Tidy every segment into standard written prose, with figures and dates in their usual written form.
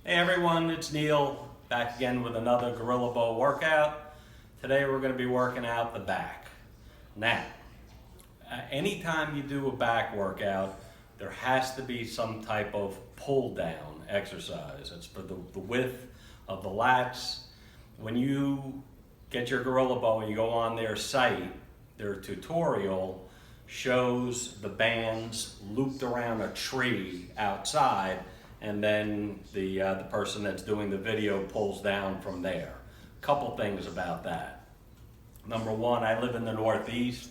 Hey everyone, it's Neil, back again with another Gorilla Bow workout. Today we're going to be working out the back. Now, anytime you do a back workout, there has to be some type of pull down exercise. It's for the width of the lats. When you get your Gorilla Bow and you go on their site, their tutorial shows the bands looped around a tree outside, and then the person that's doing the video pulls down from there. Couple things about that. Number one, I live in the Northeast,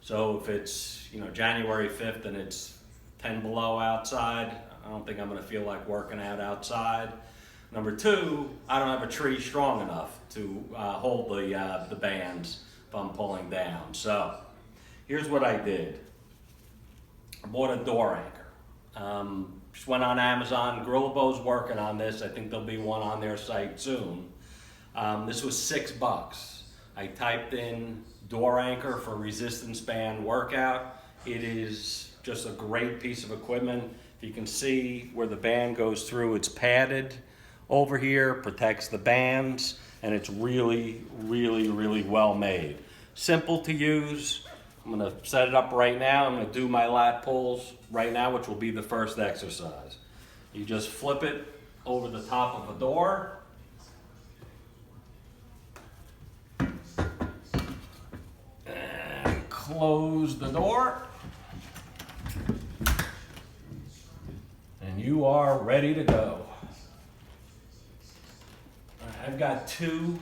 so if it's January 5th and it's 10 below outside, I don't think I'm going to feel like working out outside. Number two, I don't have a tree strong enough to hold the bands if I'm pulling down. So here's what I did. I bought a door anchor. Just went on Amazon. Gorilla Bow's working on this. I think there'll be one on their site soon. This was $6. I typed in door anchor for resistance band workout. It is just a great piece of equipment. If you can see where the band goes through, it's padded over here, protects the bands, and it's really, really, really well made. Simple to use. I'm going to set it up right now. I'm going to do my lat pulls right now, which will be the first exercise. You just flip it over the top of a door. And close the door. And you are ready to go. I've got two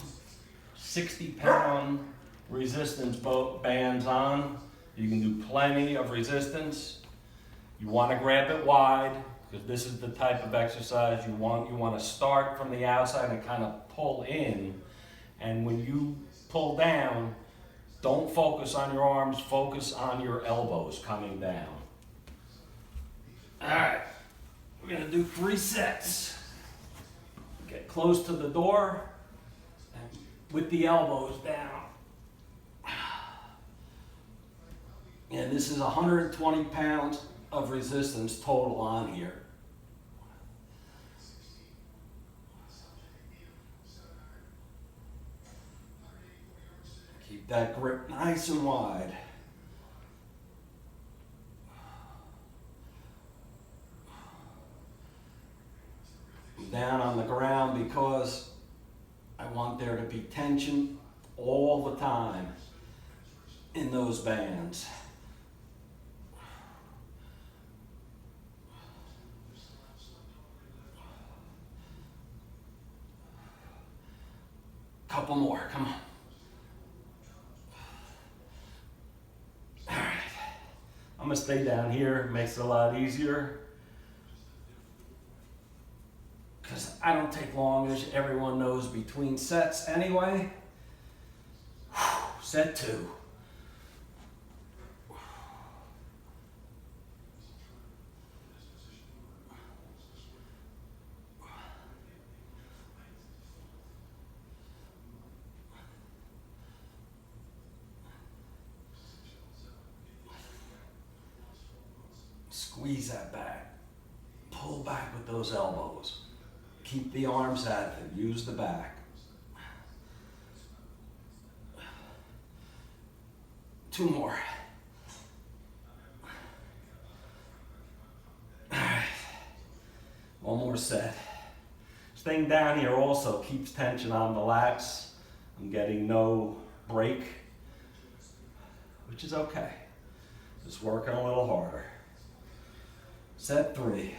60-pound resistance bands on. You can do plenty of resistance. You want to grab it wide because this is the type of exercise you want. You want to start from the outside and kind of pull in. And when you pull down, don't focus on your arms, focus on your elbows coming down. All right, we're going to do 3 sets. Get close to the door and with the elbows down. And this is 120 pounds of resistance total on here. Keep that grip nice and wide. I'm down on the ground because I want there to be tension all the time in those bands. Couple more, come on. All right, I'm gonna stay down here, makes it a lot easier. Because I don't take long, as everyone knows, between sets anyway. Set 2. Squeeze that back. Pull back with those elbows. Keep the arms active. Use the back. 2 more. All right. 1 more set. Staying down here also keeps tension on the lats. I'm getting no break, which is okay. Just working a little harder. Set 3.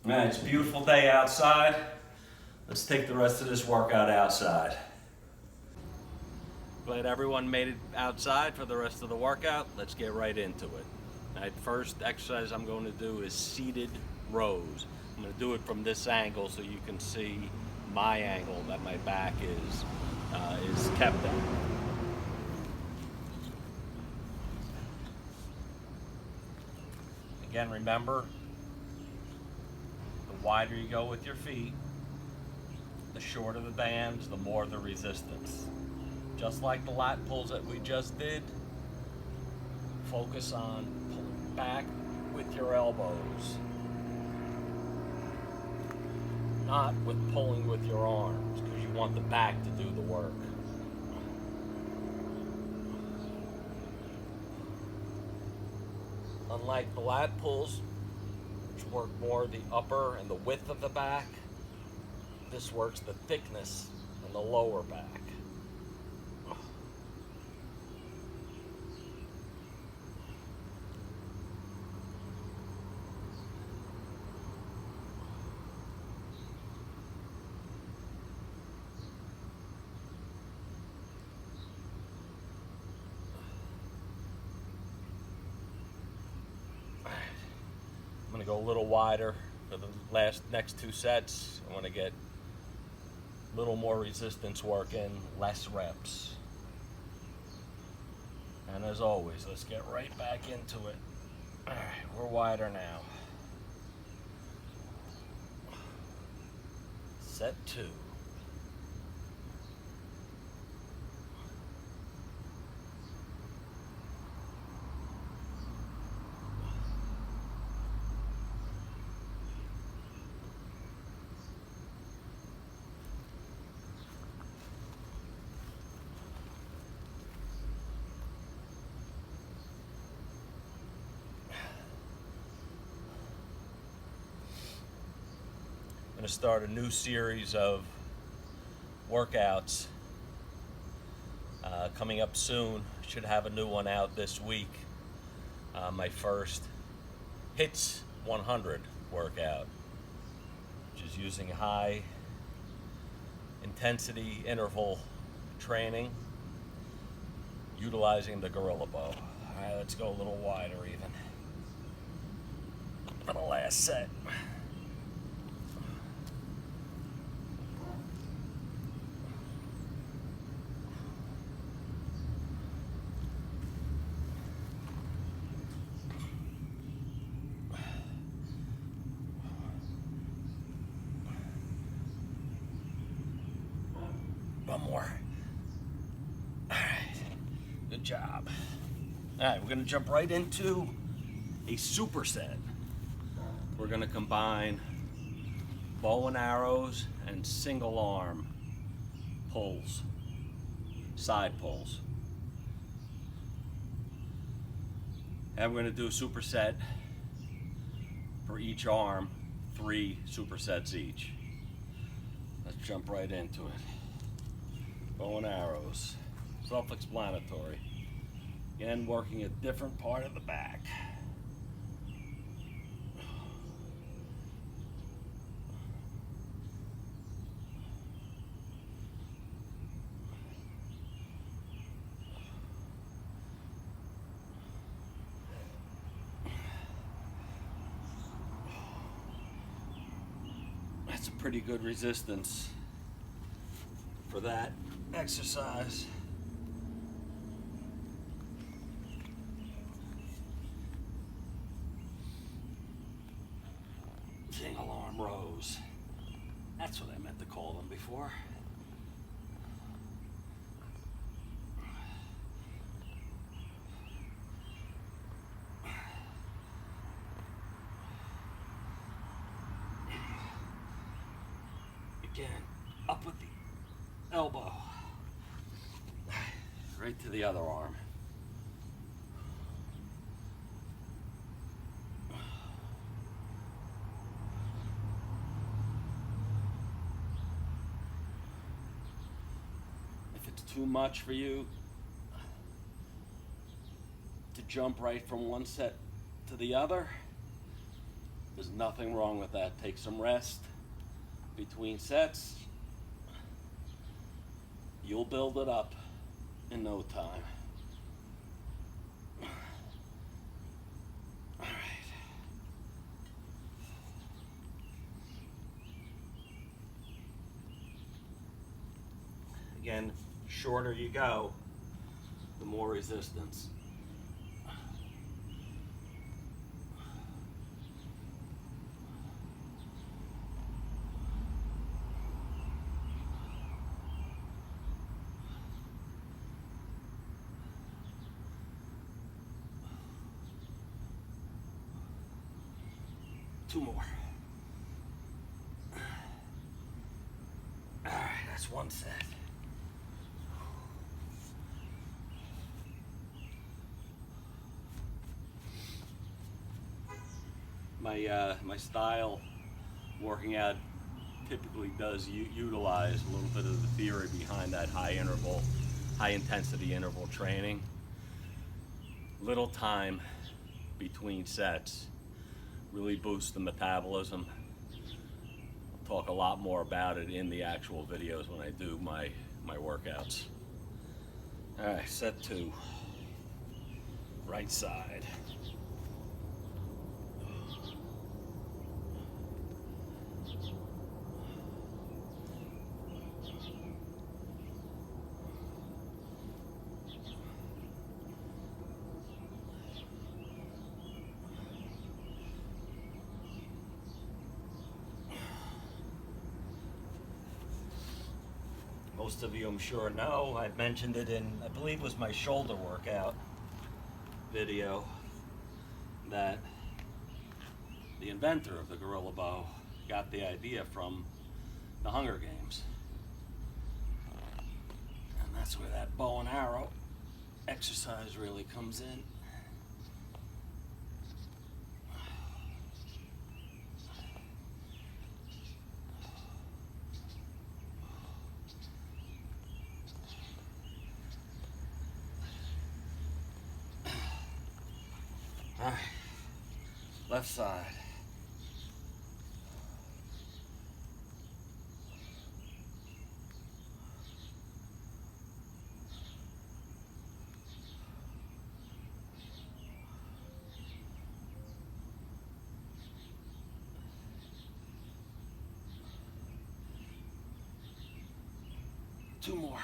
Man, it's a beautiful day outside. Let's take the rest of this workout outside. Glad everyone made it outside for the rest of the workout. Let's get right into it. The first exercise I'm going to do is seated rows. I'm going to do it from this angle so you can see my angle that my back is kept at. Again, remember, the wider you go with your feet, the shorter the bands, the more the resistance. Just like the lat pulls that we just did, focus on pulling back with your elbows, not with pulling with your arms, because you want the back to do the work. Unlike the lat pulls, which work more the upper and the width of the back, this works the thickness and the lower back. I'm going to go a little wider for the next two sets. I want to get a little more resistance work in, less reps. And as always, let's get right back into it. All right, we're wider now. Set 2. To start a new series of workouts coming up soon. Should have a new one out this week. My first H.I.T 100 workout, which is using high intensity interval training, utilizing the gorilla bow. All right, let's go a little wider even for the last set. One more. All right, good job. All right, we're gonna jump right into a superset. We're gonna combine bow and arrows and single arm pulls, side pulls. And we're gonna do a superset for each arm, 3 supersets each. Let's jump right into it. Bow and arrows, self-explanatory. Again, working a different part of the back. That's a pretty good resistance for that exercise. Single arm rows. That's what I meant to call them before. Again, up with the elbow. Right to the other arm. If it's too much for you to jump right from one set to the other, there's nothing wrong with that. Take some rest between sets. You'll build it up in no time. All right. Again, shorter you go, the more resistance. Two more. All right, that's one set. My style working out typically does utilize a little bit of the theory behind that high intensity interval training. Little time between sets really boosts the metabolism. I'll talk a lot more about it in the actual videos when I do my workouts. All right, set 2, right side. Most of you, I'm sure, know, I've mentioned it in, I believe it was my shoulder workout video, that the inventor of the gorilla bow got the idea from the Hunger Games. And that's where that bow and arrow exercise really comes in. All right, left side. Two more.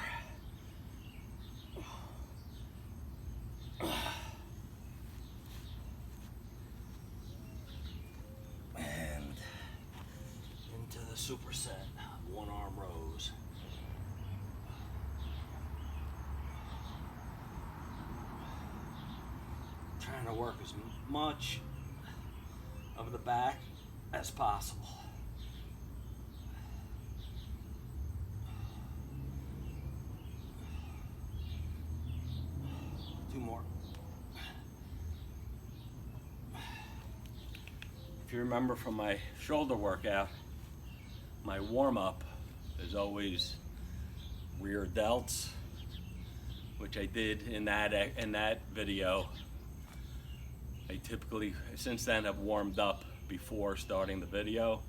And into the superset, one arm rows. Trying to work as much of the back as possible. Two more. If you remember from my shoulder workout, my warm-up is always rear delts, which I did in that video. I typically, since then, have warmed up before starting the video,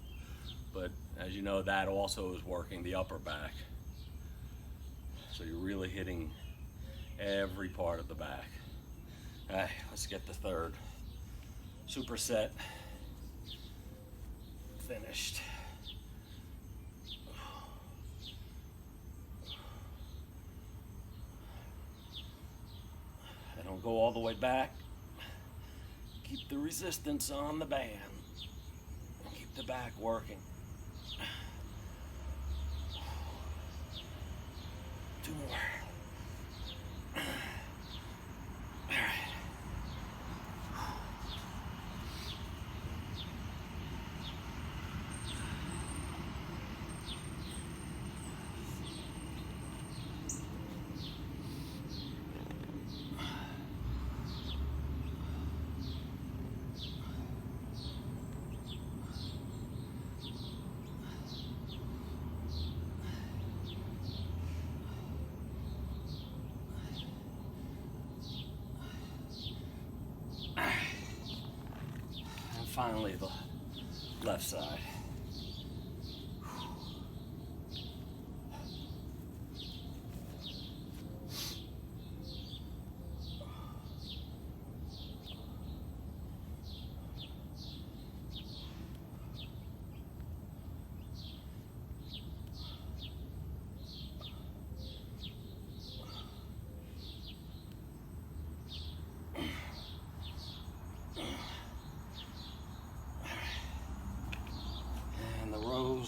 but as you know, that also is working the upper back. So you're really hitting every part of the back. All right, let's get the third. Superset finished. I don't go all the way back. Keep the resistance on the band. Keep the back working. Two more. All right. And finally, the left side.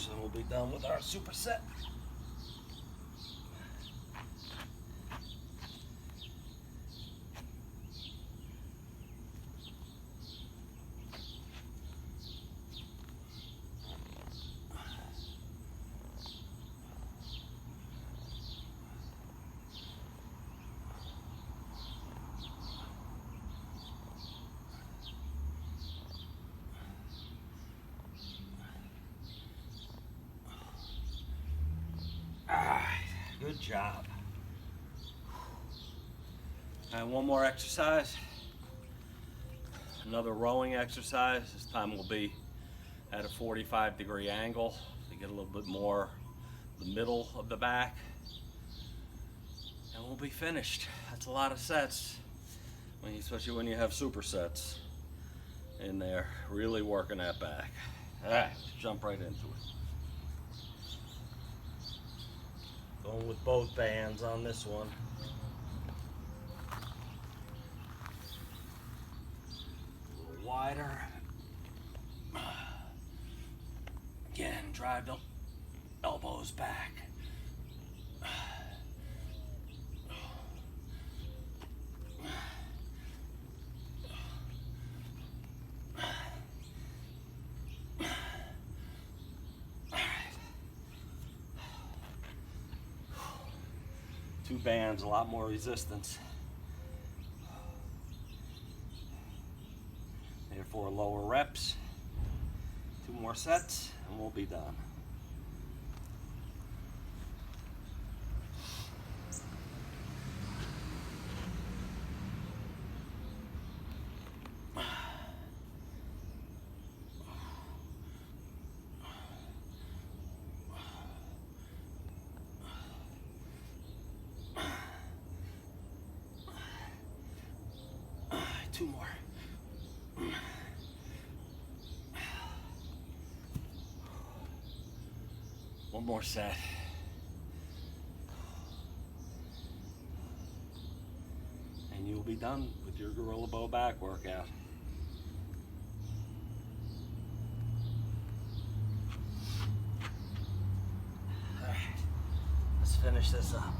finish and we'll be done with our superset. Good job. And one more exercise. Another rowing exercise. This time we'll be at a 45-degree angle to get a little bit more the middle of the back. And we'll be finished. That's a lot of sets, especially when you have supersets in there, really working that back. All right, let's jump right into it. Going with both bands on this one. A little wider. Again, drive the elbows back. Two bands, a lot more resistance. Therefore, lower reps. 2 more sets, and we'll be done. Two more. One more set. And you'll be done with your gorilla bow back workout. All right, let's finish this up.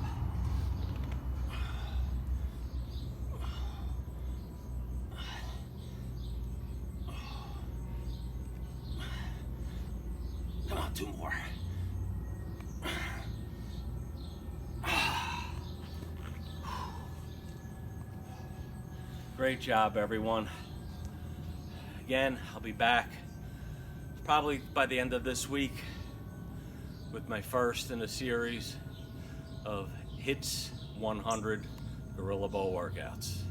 Come on, 2 more. Great job, everyone. Again, I'll be back probably by the end of this week with my first in a series of H.I.T 100 gorilla bow workouts.